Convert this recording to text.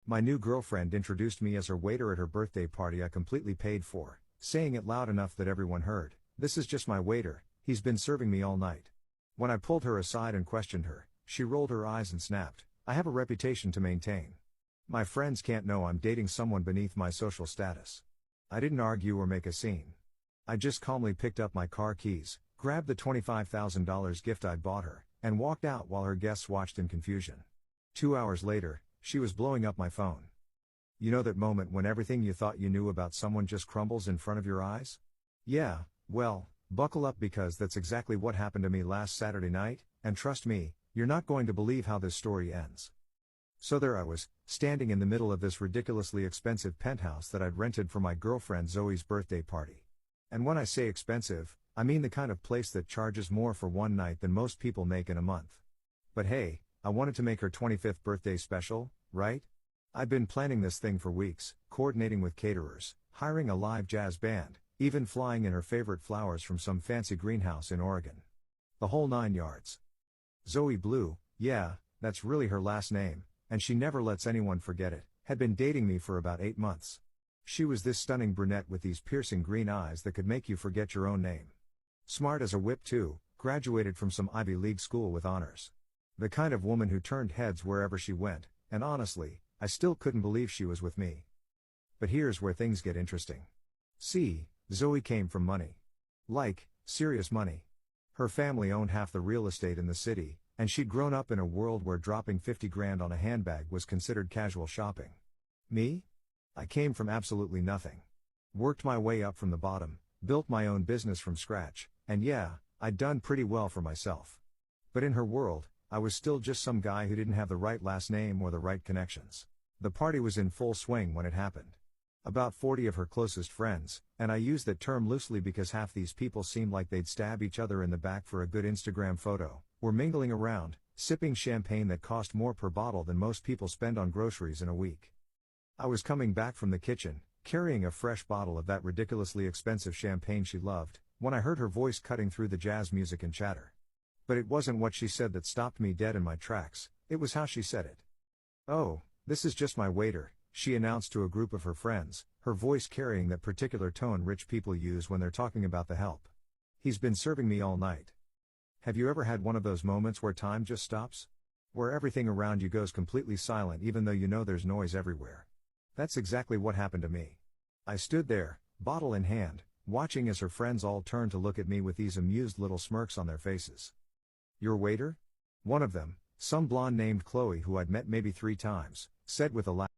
My new girlfriend introduced me as her waiter at her birthday party I completely paid for, saying it loud enough that everyone heard, "This is just my waiter, he's been serving me all night." When I pulled her aside and questioned her, she rolled her eyes and snapped, "I have a reputation to maintain. My friends can't know I'm dating someone beneath my social status." I didn't argue or make a scene. I just calmly picked up my car keys, grabbed the $25,000 gift I'd bought her, and walked out while her guests watched in confusion. 2 hours later, she was blowing up my phone. You know that moment when everything you thought you knew about someone just crumbles in front of your eyes? Yeah, well, buckle up because that's exactly what happened to me last Saturday night, and trust me, you're not going to believe how this story ends. So there I was, standing in the middle of this ridiculously expensive penthouse that I'd rented for my girlfriend Zoe's birthday party. And when I say expensive, I mean the kind of place that charges more for one night than most people make in a month. But hey, I wanted to make her 25th birthday special, right? I'd been planning this thing for weeks, coordinating with caterers, hiring a live jazz band, even flying in her favorite flowers from some fancy greenhouse in Oregon. The whole 9 yards. Zoe Blue, yeah, that's really her last name, and she never lets anyone forget it, had been dating me for about 8 months. She was this stunning brunette with these piercing green eyes that could make you forget your own name. Smart as a whip too, graduated from some Ivy League school with honors. The kind of woman who turned heads wherever she went, and honestly, I still couldn't believe she was with me. But here's where things get interesting. See, Zoe came from money. Like, serious money. Her family owned half the real estate in the city, and she'd grown up in a world where dropping 50 grand on a handbag was considered casual shopping. Me? I came from absolutely nothing. Worked my way up from the bottom, built my own business from scratch, and yeah, I'd done pretty well for myself. But in her world, I was still just some guy who didn't have the right last name or the right connections. The party was in full swing when it happened. About 40 of her closest friends, and I use that term loosely because half these people seemed like they'd stab each other in the back for a good Instagram photo, were mingling around, sipping champagne that cost more per bottle than most people spend on groceries in a week. I was coming back from the kitchen, carrying a fresh bottle of that ridiculously expensive champagne she loved, when I heard her voice cutting through the jazz music and chatter. But it wasn't what she said that stopped me dead in my tracks, it was how she said it. "Oh, this is just my waiter," she announced to a group of her friends, her voice carrying that particular tone rich people use when they're talking about the help. "He's been serving me all night." Have you ever had one of those moments where time just stops? Where everything around you goes completely silent even though you know there's noise everywhere? That's exactly what happened to me. I stood there, bottle in hand, watching as her friends all turned to look at me with these amused little smirks on their faces. "Your waiter?" One of them, some blonde named Chloe who I'd met maybe 3 times, said with a laugh.